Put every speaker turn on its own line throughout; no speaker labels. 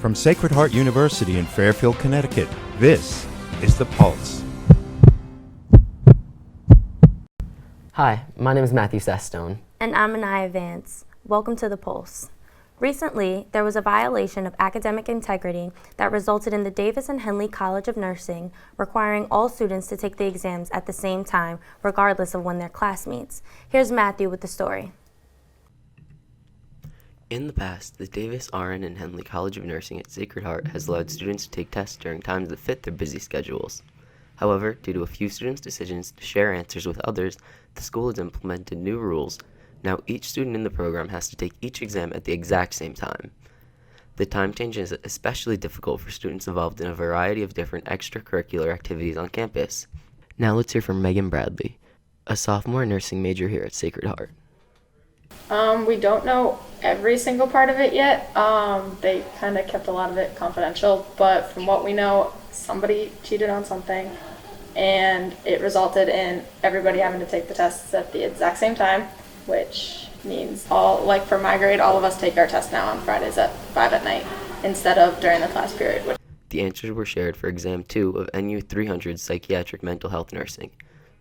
From Sacred Heart University in Fairfield, Connecticut, this is The Pulse.
Hi, my name is Matthew Sestone.
And I'm Anaya Vance. Welcome to The Pulse. Recently, there was a violation of academic integrity that resulted in the Davis and Henley College of Nursing requiring all students to take the exams at the same time, regardless of when their class meets. Here's Matthew with the story.
In the past, the Davis, RN, and Henley College of Nursing at Sacred Heart has allowed students to take tests during times that fit their busy schedules. However, due to a few students' decisions to share answers with others, the school has implemented new rules. Now each student in the program has to take each exam at the exact same time. The time change is especially difficult for students involved in a variety of different extracurricular activities on campus. Now let's hear from Megan Bradley, a sophomore nursing major here at Sacred Heart.
We don't know every single part of it yet. They kind of kept a lot of it confidential, but from what we know, somebody cheated on something, and it resulted in everybody having to take the tests at the exact same time, which means for my grade, all of us take our test now on Fridays at 5 at night instead of during the class period.
The answers were shared for Exam 2 of NU 300 Psychiatric Mental Health Nursing.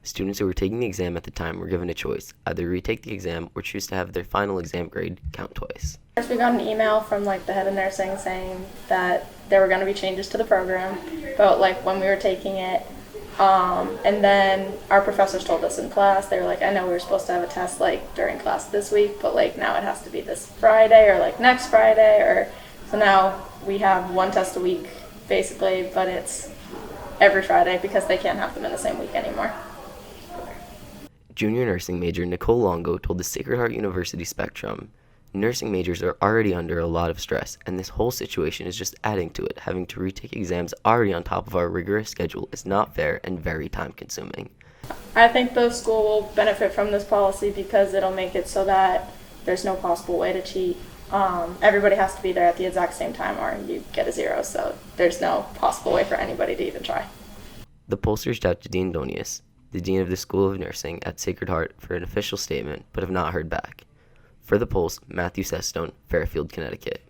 Students who were taking the exam at the time were given a choice, either retake the exam or choose to have their final exam grade count twice.
First, we got an email from the head of nursing saying that there were going to be changes to the program, but when we were taking it, and then our professors told us in class, they were like, I know we were supposed to have a test during class this week, but now it has to be this Friday or next Friday, so now we have one test a week basically, but it's every Friday because they can't have them in the same week anymore.
Junior nursing major Nicole Longo told the Sacred Heart University Spectrum, nursing majors are already under a lot of stress, and this whole situation is just adding to it. Having to retake exams already on top of our rigorous schedule is not fair and very time-consuming.
I think the school will benefit from this policy because it'll make it so that there's no possible way to cheat. Everybody has to be there at the exact same time or you get a 0, so there's no possible way for anybody to even try.
The Pulse reached out to Dean Donius, the Dean of the School of Nursing at Sacred Heart, for an official statement, but have not heard back. For The Pulse, Matthew Sestone, Fairfield, Connecticut.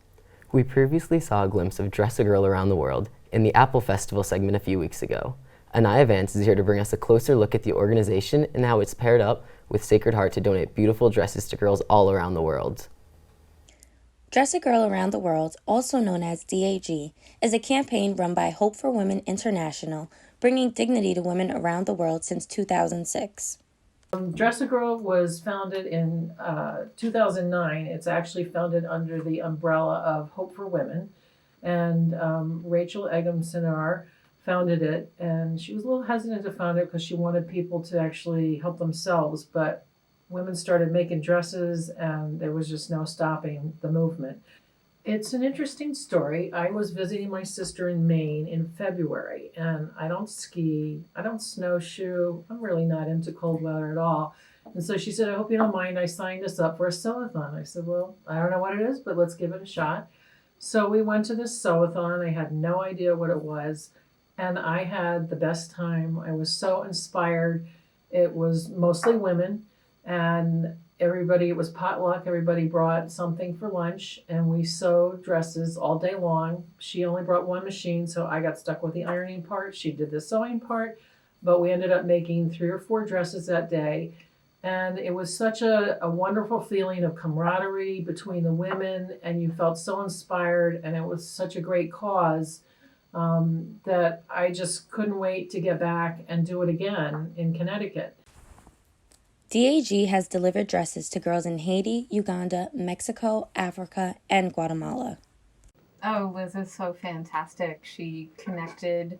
We previously saw a glimpse of Dress a Girl Around the World in the Apple Festival segment a few weeks ago. Anaya Vance is here to bring us a closer look at the organization and how it's paired up with Sacred Heart to donate beautiful dresses to girls all around the world.
Dress a Girl Around the World, also known as DAG, is a campaign run by Hope for Women International, bringing dignity to women around the world since 2006.
Dress a Girl was founded in 2009. It's actually founded under the umbrella of Hope for Women. And Rachel Eggum-Sinar founded it. And she was a little hesitant to found it because she wanted people to actually help themselves. But women started making dresses and there was just no stopping the movement. It's an interesting story. I was visiting my sister in Maine in February, and I don't ski, I don't snowshoe, I'm really not into cold weather at all. And so she said, I hope you don't mind, I signed us up for a sew-a-thon. I said, well, I don't know what it is, but let's give it a shot. So we went to this sew-a-thon. I had no idea what it was, and I had the best time. I was so inspired. It was mostly women, and it was potluck. Everybody brought something for lunch, and we sewed dresses all day long. She only brought one machine, so I got stuck with the ironing part. She did the sewing part, but we ended up making 3 or 4 dresses that day. And it was such a wonderful feeling of camaraderie between the women, and you felt so inspired, and it was such a great cause that I just couldn't wait to get back and do it again in Connecticut.
DAG has delivered dresses to girls in Haiti, Uganda, Mexico, Africa, and Guatemala.
Oh, Liz is so fantastic. She connected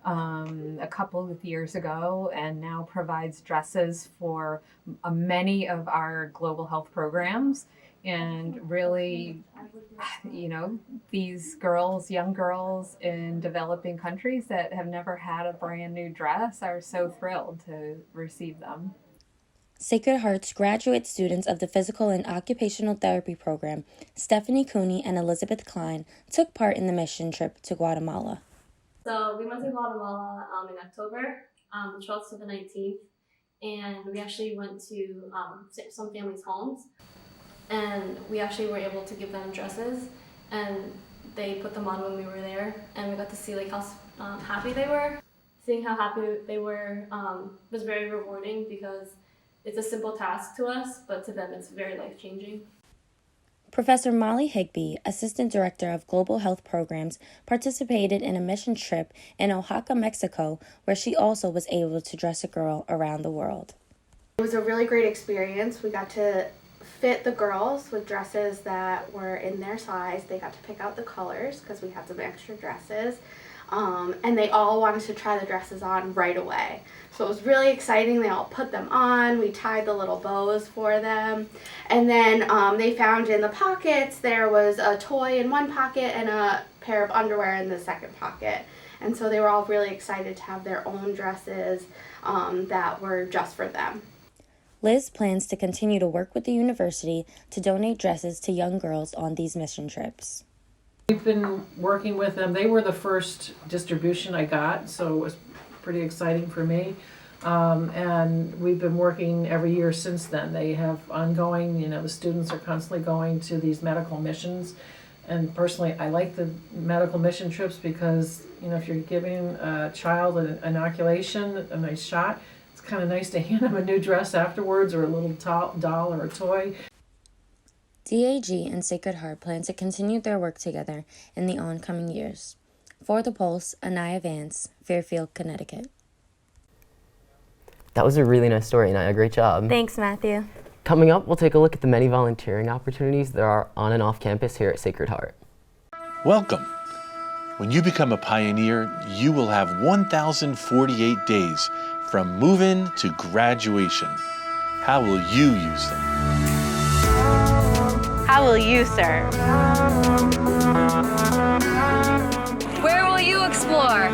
a couple of years ago and now provides dresses for many of our global health programs. And really, these girls, young girls in developing countries that have never had a brand new dress are so thrilled to receive them.
Sacred Heart's graduate students of the Physical and Occupational Therapy Program, Stephanie Cooney and Elizabeth Klein, took part in the mission trip to Guatemala.
So we went to Guatemala in October, the 12th to the 19th, and we actually went to some families' homes, and we actually were able to give them dresses, and they put them on when we were there, and we got to see like how happy they were. Seeing how happy they were was very rewarding because it's a simple task to us, but to them it's very life-changing.
Professor Molly Higby, Assistant Director of Global Health Programs, participated in a mission trip in Oaxaca, Mexico, where she also was able to dress a girl around the world.
It was a really great experience. We got to fit the girls with dresses that were in their size. They got to pick out the colors because we had some extra dresses. And they all wanted to try the dresses on right away. So it was really exciting. They all put them on. We tied the little bows for them. And then they found in the pockets there was a toy in one pocket and a pair of underwear in the second pocket. And so they were all really excited to have their own dresses that were just for them.
Liz plans to continue to work with the university to donate dresses to young girls on these mission trips.
We've been working with them. They were the first distribution I got, so it was pretty exciting for me. And we've been working every year since then. They have ongoing, the students are constantly going to these medical missions. And personally, I like the medical mission trips because, if you're giving a child an inoculation, a nice shot, it's kind of nice to hand them a new dress afterwards or a little doll or a toy.
DAG and Sacred Heart plan to continue their work together in the oncoming years. For The Pulse, Anaya Vance, Fairfield, Connecticut.
That was a really nice story, Anaya. Great job.
Thanks, Matthew.
Coming up, we'll take a look at the many volunteering opportunities there are on and off campus here at Sacred Heart.
Welcome. When you become a pioneer, you will have 1,048 days from move-in to graduation. How will you use them?
How will you serve? Where will you explore?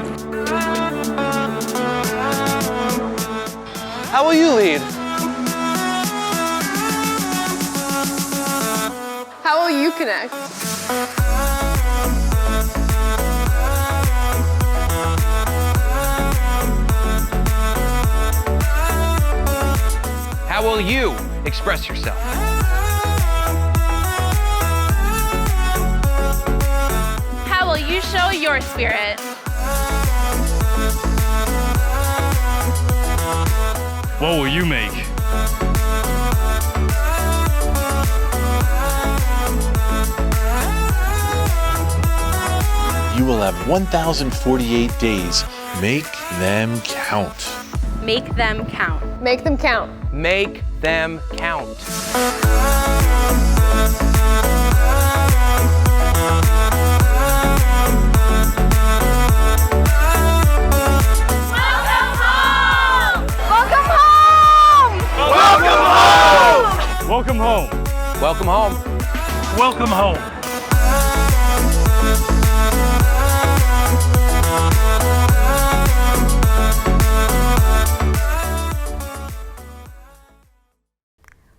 How will you lead?
How will you connect?
How will you express yourself?
How will you show your spirit?
What will you make?
You will have 1,048 days. Make them count.
Make them count.
Make them count.
Make them count.
Welcome home.
Welcome home.
Welcome home.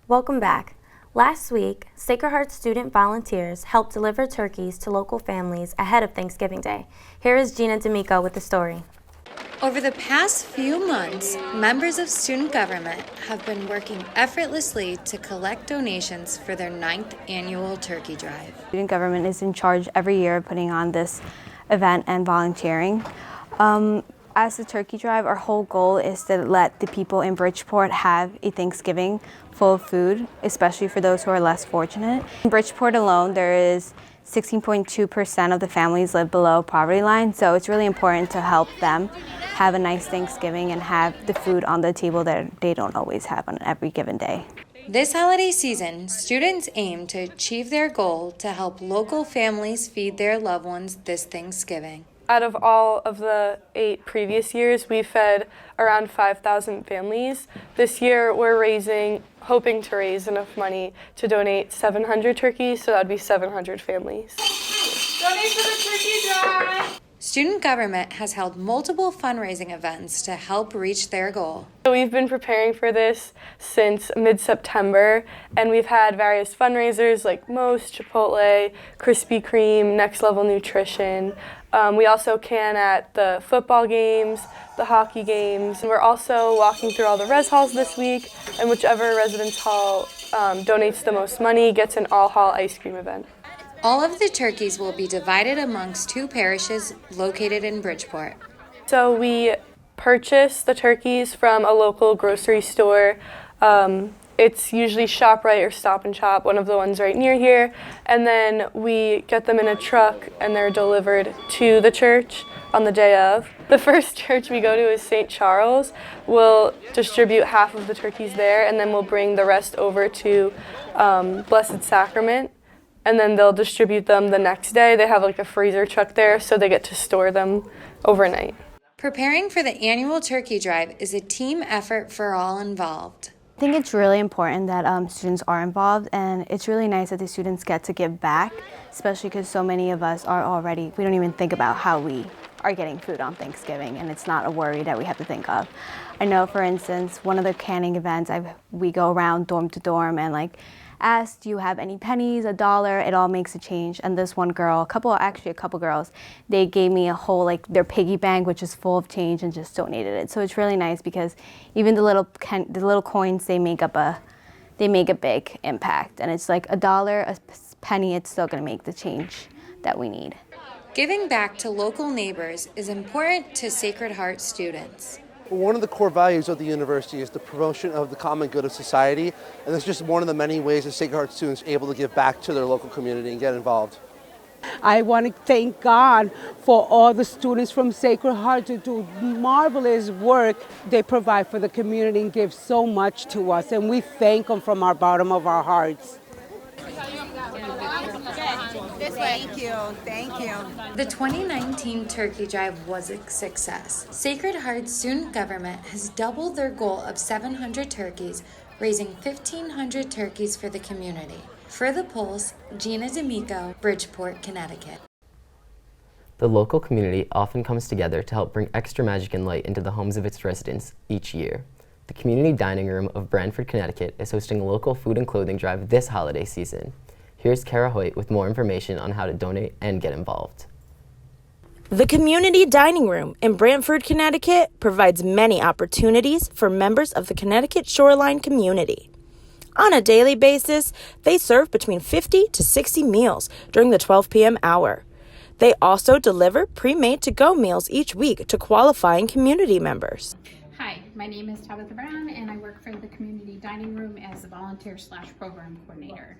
Welcome back. Last week, Sacred Heart student volunteers helped deliver turkeys to local families ahead of Thanksgiving Day. Here is Gina D'Amico with the story.
Over the past few months, members of student government have been working effortlessly to collect donations for their 9th annual turkey drive.
Student government is in charge every year of putting on this event and volunteering. As the turkey drive, our whole goal is to let the people in Bridgeport have a Thanksgiving full of food, especially for those who are less fortunate. In Bridgeport alone, there is 16.2% of the families live below poverty line, so it's really important to help them have a nice Thanksgiving and have the food on the table that they don't always have on every given day.
This holiday season, students aim to achieve their goal to help local families feed their loved ones this Thanksgiving.
Out of all of the 8 previous years, we fed around 5,000 families. This year, we're hoping to raise enough money to donate 700 turkeys, so that would be 700 families.
Donate for the turkey drive!
Student government has held multiple fundraising events to help reach their goal.
We've been preparing for this since mid-September, and we've had various fundraisers like Most, Chipotle, Krispy Kreme, Next Level Nutrition. We also can at the football games, the hockey games. And we're also walking through all the res halls this week, and whichever residence hall donates the most money gets an all-hall ice cream event.
All of the turkeys will be divided amongst 2 parishes located in Bridgeport.
So we purchase the turkeys from a local grocery store. It's usually ShopRite or Stop and Shop, one of the ones right near here. And then we get them in a truck and they're delivered to the church on the day of. The first church we go to is St. Charles. We'll distribute half of the turkeys there and then we'll bring the rest over to Blessed Sacrament. And then they'll distribute them the next day. They have like a freezer truck there, so they get to store them overnight.
Preparing for the annual turkey drive is a team effort for all involved.
I think it's really important that students are involved, and it's really nice that the students get to give back, especially because so many of us are already, we don't even think about how we are getting food on Thanksgiving, and it's not a worry that we have to think of. I know, for instance, one of the canning events, we go around dorm to dorm and ask, do you have any pennies, $1? It all makes a change. And this one girl, a couple girls, they gave me a whole, their piggy bank, which is full of change, and just donated it. So it's really nice because even the little coins, they make a big impact. And it's like $1, a penny, it's still gonna make the change that we need.
Giving back to local neighbors is important to Sacred Heart students.
One of the core values of the university is the promotion of the common good of society, and it's just one of the many ways that Sacred Heart students are able to give back to their local community and get involved.
I want to thank God for all the students from Sacred Heart who do marvelous work. They provide for the community and give so much to us, and we thank them from our bottom of our hearts.
Thank you. Thank you.
The 2019 Turkey Drive was a success. Sacred Heart Student Government has doubled their goal of 700 turkeys, raising 1,500 turkeys for the community. For The Pulse, Gina D'Amico, Bridgeport, Connecticut.
The local community often comes together to help bring extra magic and light into the homes of its residents each year. The Community Dining Room of Brantford, Connecticut is hosting a local food and clothing drive this holiday season. Here's Kara Hoyt with more information on how to donate and get involved.
The Community Dining Room in Brantford, Connecticut provides many opportunities for members of the Connecticut shoreline community. On a daily basis, they serve between 50 to 60 meals during the 12 p.m. hour. They also deliver pre-made to-go meals each week to qualifying community members.
Hi, my name is Tabitha Brown and I work for the Community Dining Room as a volunteer/program coordinator.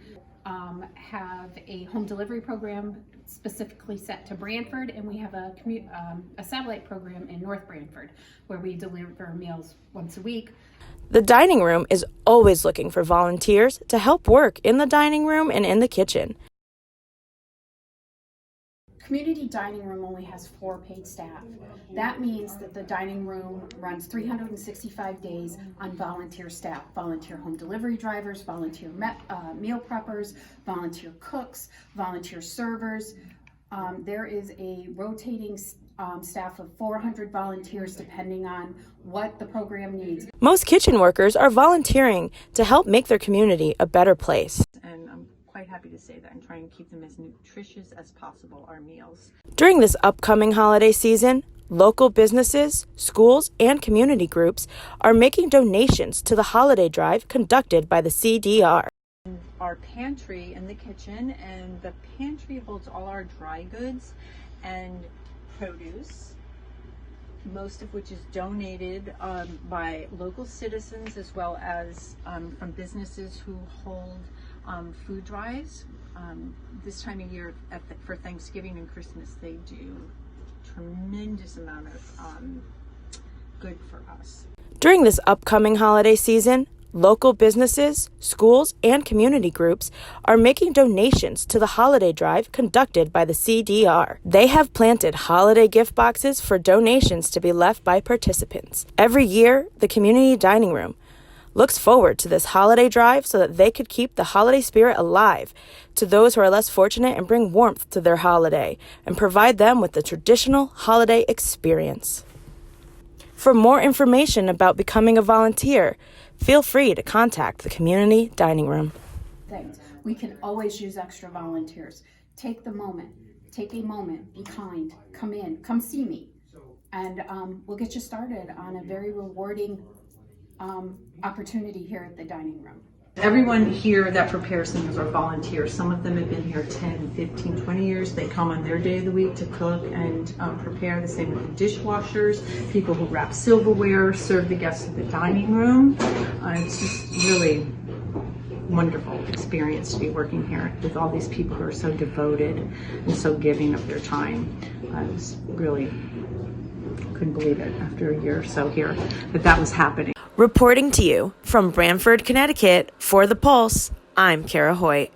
Have a home delivery program specifically set to Brantford, and we have a satellite program in North Brantford where we deliver meals once a week.
The dining room is always looking for volunteers to help work in the dining room and in the kitchen.
Community Dining Room only has 4 paid staff. That means that the dining room runs 365 days on volunteer staff, volunteer home delivery drivers, volunteer meal preppers, volunteer cooks, volunteer servers. There is a rotating staff of 400 volunteers depending on what the program needs.
Most kitchen workers are volunteering to help make their community a better place.
And I'm quite happy to say that and try and keep them as nutritious as possible, our meals.
During this upcoming holiday season, local businesses, schools, and community groups are making donations to the holiday drive conducted by the CDR.
Our pantry in the kitchen, and the pantry holds all our dry goods and produce, most of which is donated by local citizens as well as from businesses who hold food drives. This time of year for Thanksgiving and Christmas, they do tremendous amount of good for us.
During this upcoming holiday season, local businesses, schools, and community groups are making donations to the holiday drive conducted by the CDR. They have planted holiday gift boxes for donations to be left by participants. Every year, the Community Dining Room looks forward to this holiday drive so that they could keep the holiday spirit alive to those who are less fortunate and bring warmth to their holiday and provide them with the traditional holiday experience. For more information about becoming a volunteer, feel free to contact the Community Dining Room.
Things. We can always use extra volunteers. Take a moment, be kind, come in, come see me, and we'll get you started on a very rewarding opportunity here at the dining room.
Everyone here that prepares things are volunteers. Some of them have been here 10, 15, 20 years. They come on their day of the week to cook and prepare. The same with the dishwashers, people who wrap silverware, serve the guests in the dining room. It's just really wonderful experience to be working here with all these people who are so devoted and so giving of their time. I was really couldn't believe it after a year or so here that was happening.
Reporting to you from Branford, Connecticut, for The Pulse, I'm Kara Hoyt.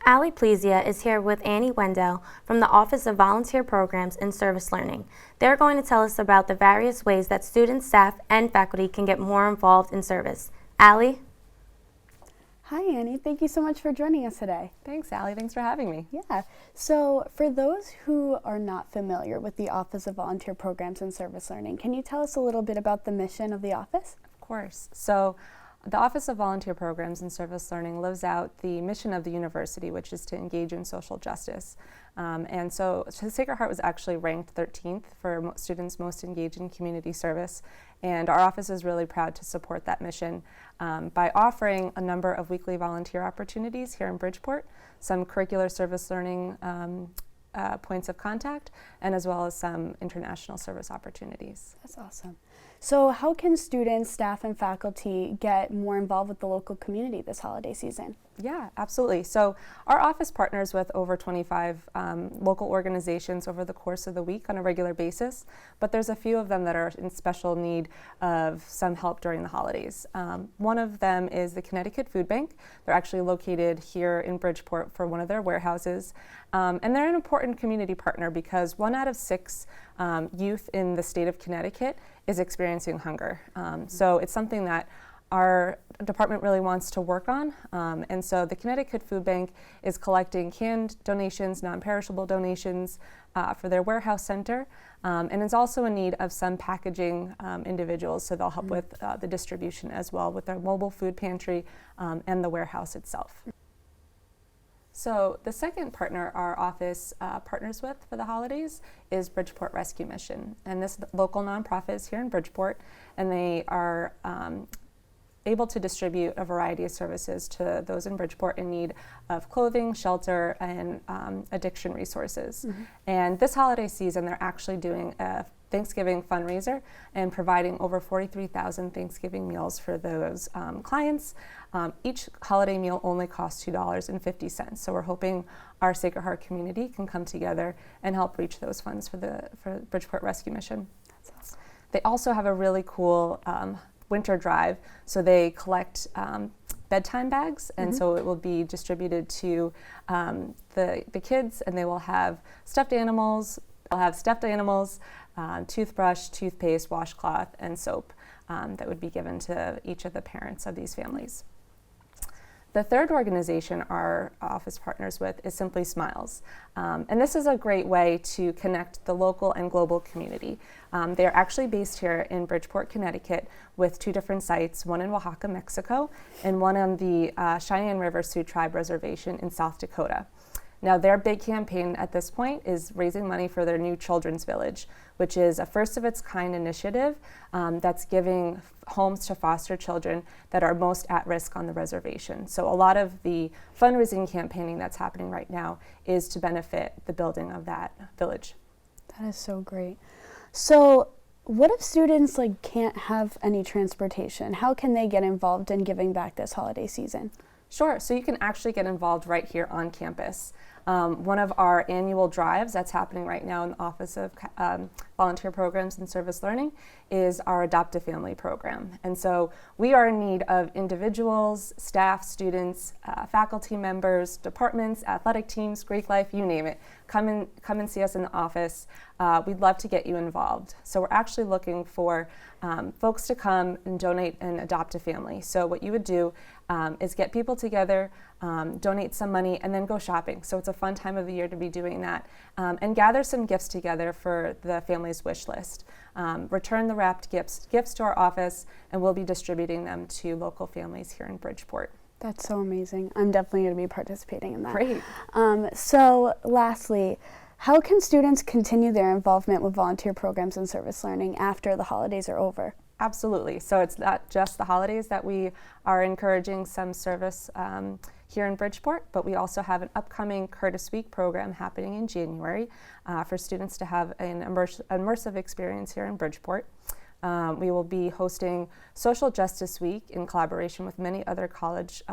Allie Plezia is here with Annie Wendell from the Office of Volunteer Programs and Service Learning. They're going to tell us about the various ways that students, staff, and faculty can get more involved in service. Allie?
Hi, Annie. Thank you so much for joining us today.
Thanks, Allie. Thanks for having me.
Yeah. So for those who are not familiar with the Office of Volunteer Programs and Service Learning, can you tell us a little bit about the mission of the office?
Of course. So the Office of Volunteer Programs and Service Learning lives out the mission of the university, which is to engage in social justice. And so Sacred Heart was actually ranked 13th for students most engaged in community service. And our office is really proud to support that mission by offering a number of weekly volunteer opportunities here in Bridgeport, some curricular service learning points of contact, and as well as some international service opportunities.
That's awesome. So how can students, staff, and faculty get more involved with the local community this holiday season?
Yeah, absolutely. So our office partners with over 25 local organizations over the course of the week on a regular basis, but there's a few of them that are in special need of some help during the holidays. One of them is the Connecticut Food Bank. They're actually located here in Bridgeport for one of their warehouses. And they're an important community partner because 1 out of 6 youth in the state of Connecticut is experiencing hunger. So it's something that our department really wants to work on. And so the Connecticut Food Bank is collecting canned donations, non-perishable donations for their warehouse center. And is also in need of some packaging individuals, so they'll help with the distribution as well with their mobile food pantry and the warehouse itself. So the second partner our office partners with for the holidays is Bridgeport Rescue Mission. And this local nonprofit is here in Bridgeport, and they are able to distribute a variety of services to those in Bridgeport in need of clothing, shelter, and addiction resources. Mm-hmm. And this holiday season, they're actually doing a Thanksgiving fundraiser and providing over 43,000 Thanksgiving meals for those clients. Each holiday meal only costs $2.50. So we're hoping our Sacred Heart community can come together and help reach those funds for Bridgeport Rescue Mission. That's awesome. They also have a really cool winter drive. So they collect bedtime bags, and so it will be distributed to the kids, and they will have stuffed animals. They'll have stuffed animals, toothbrush, toothpaste, washcloth, and soap that would be given to each of the parents of these families. The third organization our office partners with is Simply Smiles. And this is a great way to connect the local and global community. They are actually based here in Bridgeport, Connecticut, with 2 different sites, one in Oaxaca, Mexico, and one on the Cheyenne River Sioux Tribe Reservation in South Dakota. Now, their big campaign at this point is raising money for their new children's village, which is a first-of-its-kind initiative that's giving homes to foster children that are most at risk on the reservation. So a lot of the fundraising campaigning that's happening right now is to benefit the building of that village.
That is so great. So what if students can't have any transportation? How can they get involved in giving back this holiday season?
Sure, so you can actually get involved right here on campus. One of our annual drives that's happening right now in the Office of Volunteer Programs and Service Learning is our Adopt a Family program. And so we are in need of individuals, staff, students, faculty members, departments, athletic teams, Greek life, you name it. Come and see us in the office. We'd love to get you involved. So we're actually looking for folks to come and donate and adopt a family. So what you would do is get people together, donate some money, and then go shopping. So it's a fun time of the year to be doing that. And gather some gifts together for the family's wish list. Return the wrapped gifts to our office, and we'll be distributing them to local families here in Bridgeport.
That's so amazing. I'm definitely going to be participating in that.
Great.
So lastly, how can students continue their involvement with volunteer programs and service learning after the holidays are over?
Absolutely. So it's not just the holidays that we are encouraging some service here in Bridgeport, but we also have an upcoming Curtis Week program happening in January for students to have an immersive experience here in Bridgeport. We will be hosting Social Justice Week in collaboration with many other college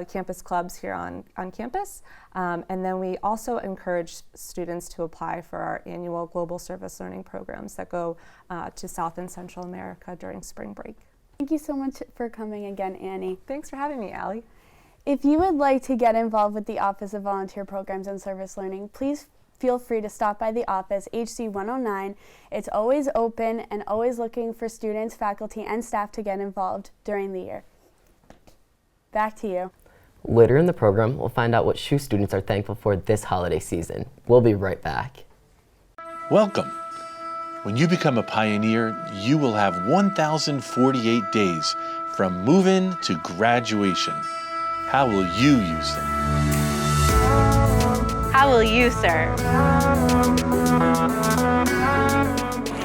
campus clubs here on campus. And then we also encourage students to apply for our annual Global Service Learning programs that go to South and Central America during spring break.
Thank you so much for coming again, Annie.
Thanks for having me, Allie.
If you would like to get involved with the Office of Volunteer Programs and Service Learning, please feel free to stop by the office, HC 109. It's always open and always looking for students, faculty, and staff to get involved during the year. Back to you.
Later in the program, we'll find out what SHU students are thankful for this holiday season. We'll be right back.
Welcome. When you become a pioneer, you will have 1,048 days from move-in to graduation. How will you use them?
How will you serve?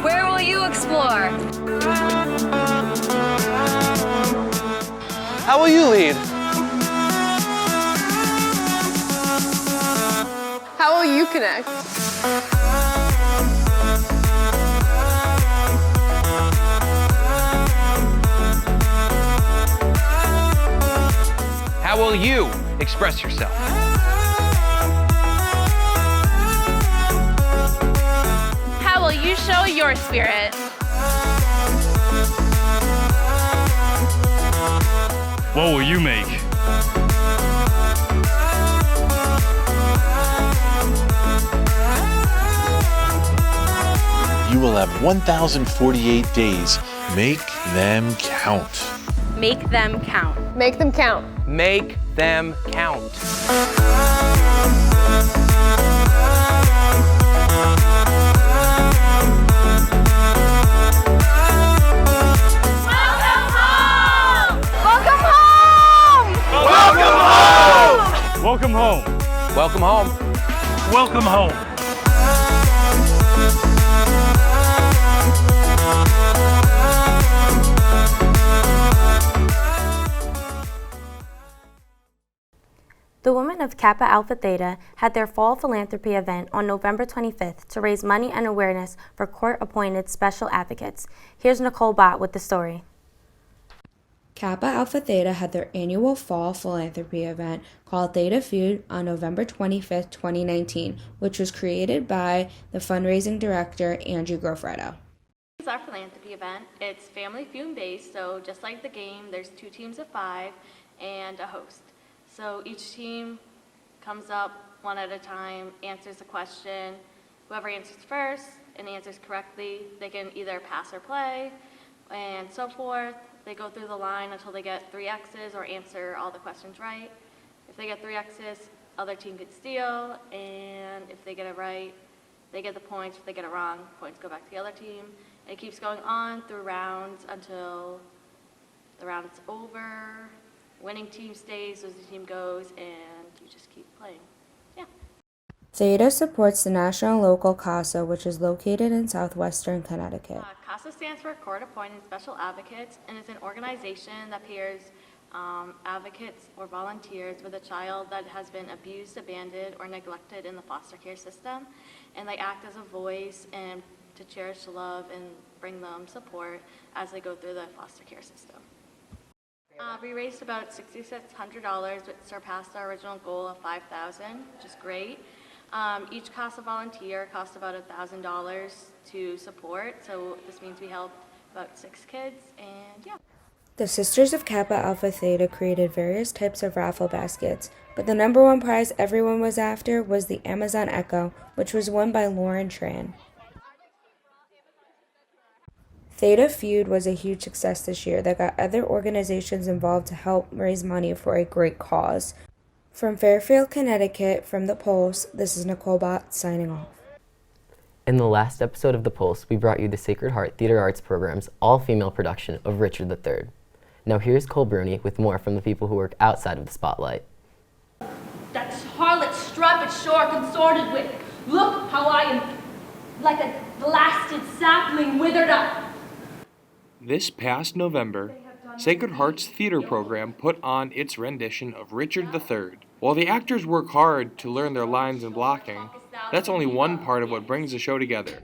Where will you explore?
How will you lead?
How will you connect?
How will you express yourself?
How will you show your spirit?
What will you make?
You will have 1,048 days. Make them count.
Make them count.
Make them count.
Make them count.
Welcome home.
Welcome home.
Welcome home.
The women of Kappa Alpha Theta had their fall philanthropy event on November 25th to raise money and awareness for court-appointed special advocates. Here's Nicole Bott with the story.
Kappa Alpha Theta had their annual fall philanthropy event called Theta Feud on November 25th, 2019, which was created by the fundraising director, Andrew Grofretto.
This is our philanthropy event. It's family feud based, so just like the game, there's 2 teams of 5 and a host. So each team comes up one at a time, answers a question. Whoever answers first and answers correctly, they can either pass or play, and so forth. They go through the line until they get 3 X's or answer all the questions right. If they get 3 X's, other team could steal, and if they get it right, they get the points. If they get it wrong, points go back to the other team. And it keeps going on through rounds until the round's over. Winning team stays, losing team goes, and you just keep playing. Yeah.
Theta supports the National and Local CASA, which is located in southwestern Connecticut.
CASA stands for Court Appointed Special Advocates, and it's an organization that pairs advocates or volunteers with a child that has been abused, abandoned, or neglected in the foster care system, and they act as a voice and to cherish, love, and bring them support as they go through the foster care system. We raised about $6,600, which surpassed our original goal of $5,000, which is great. Each CASA volunteer cost about $1,000 to support, so this means we helped about 6 kids, and yeah.
The Sisters of Kappa Alpha Theta created various types of raffle baskets, but the number one prize everyone was after was the Amazon Echo, which was won by Lauren Tran. Theta Feud was a huge success this year that got other organizations involved to help raise money for a great cause. From Fairfield, Connecticut, from The Pulse, this is Nicole Bott signing off.
In the last episode of The Pulse, we brought you the Sacred Heart Theater Arts program's all-female production of Richard III. Now here's Cole Bruni with more from the people who work outside of the spotlight.
That harlot strumpet sure consorted with. Look how I am like a blasted sapling withered up.
This past November, Sacred Heart's theater program put on its rendition of Richard III. While the actors work hard to learn their lines and blocking, that's only one part of what brings the show together.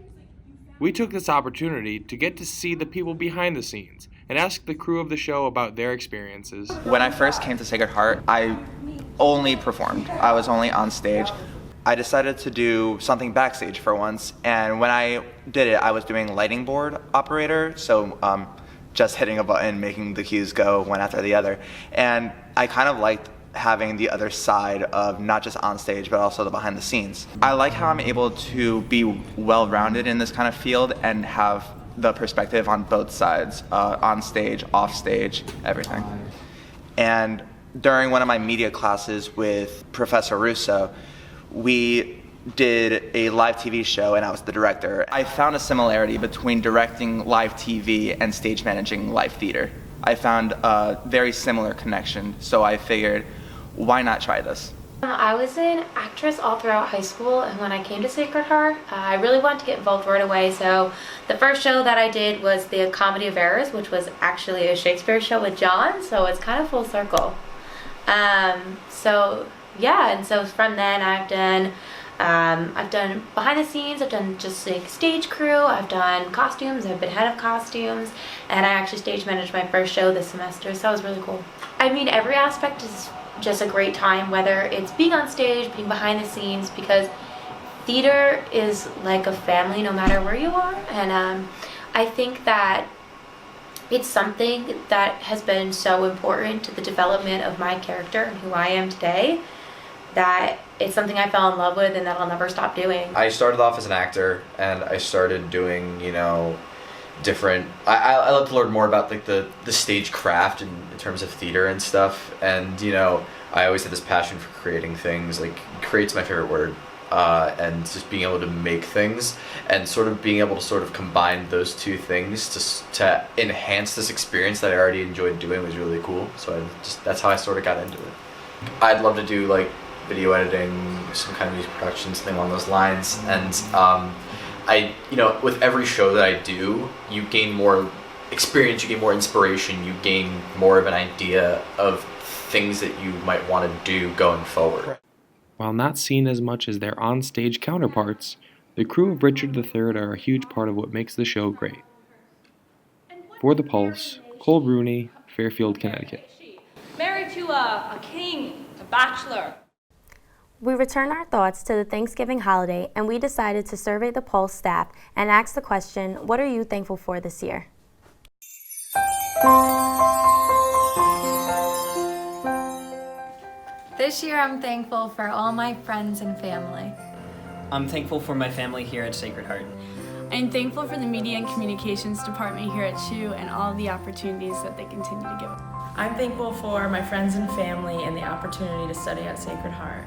We took this opportunity to get to see the people behind the scenes and ask the crew of the show about their experiences.
When I first came to Sacred Heart, I only performed. I was only on stage. I decided to do something backstage for once, and when I did it, I was doing lighting board operator, so just hitting a button, making the cues go one after the other. And I kind of liked having the other side of not just on stage, but also the behind the scenes. I like how I'm able to be well-rounded in this kind of field and have the perspective on both sides, on stage, off stage, everything. And during one of my media classes with Professor Russo, we did a live TV show and I was the director. I found a similarity between directing live TV and stage managing live theater. I found a very similar connection, so I figured, why not try this?
I was an actress all throughout high school, and when I came to Sacred Heart, I really wanted to get involved right away. So the first show that I did was the Comedy of Errors, which was actually a Shakespeare show with John, so it's kind of full circle. So from then I've done behind the scenes, I've done just like stage crew, I've done costumes, I've been head of costumes, and I actually stage managed my first show this semester, so that was really cool. I mean, every aspect is just a great time, whether it's being on stage, being behind the scenes, because theater is like a family no matter where you are, and I think that it's something that has been so important to the development of my character and who I am today, that it's something I fell in love with and that I'll never stop doing.
I started off as an actor, and I started doing, different. I love to learn more about like the stage craft in terms of theater and stuff, and I always had this passion for creating things. Like, create's my favorite word, and just being able to make things and sort of being able to sort of combine those two things to enhance this experience that I already enjoyed doing was really cool. So that's how I sort of got into it. I'd love to do like video editing, some kind of music production, something along those lines. And with every show that I do, you gain more experience, you gain more inspiration, you gain more of an idea of things that you might want to do going forward.
While not seen as much as their on-stage counterparts, the crew of Richard III are a huge part of what makes the show great. For The Pulse, Cole Rooney, Fairfield, Connecticut.
Married to a king, a bachelor.
We returned our thoughts to the Thanksgiving holiday, and we decided to survey the Pulse staff and ask the question, what are you thankful for this year?
This year I'm thankful for all my friends and family.
I'm thankful for my family here at Sacred Heart.
I'm thankful for the Media and Communications Department here at CHU and all the opportunities that they continue to give.
I'm thankful for my friends and family and the opportunity to study at Sacred Heart.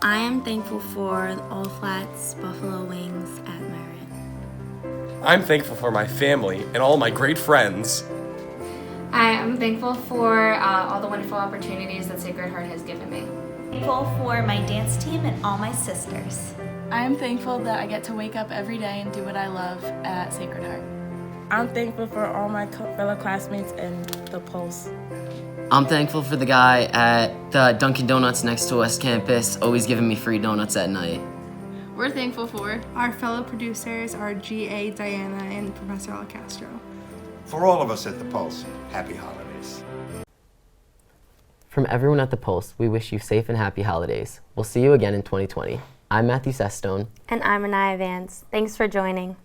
I am thankful for All Flats Buffalo Wings at Merritt.
I'm thankful for my family and all my great friends.
I am thankful for all the wonderful opportunities that Sacred Heart has given me.
Thankful for my dance team and all my sisters.
I am thankful that I get to wake up every day and do what I love at Sacred Heart.
I'm thankful for all my fellow classmates and the Pulse.
I'm thankful for the guy at the Dunkin' Donuts next to West Campus, always giving me free donuts at night.
We're thankful for our fellow producers, our GA Diana and Professor Alcastro.
For all of us at the Pulse, happy holidays.
From everyone at the Pulse, we wish you safe and happy holidays. We'll see you again in 2020. I'm Matthew Sestone.
And I'm Anaya Vance. Thanks for joining.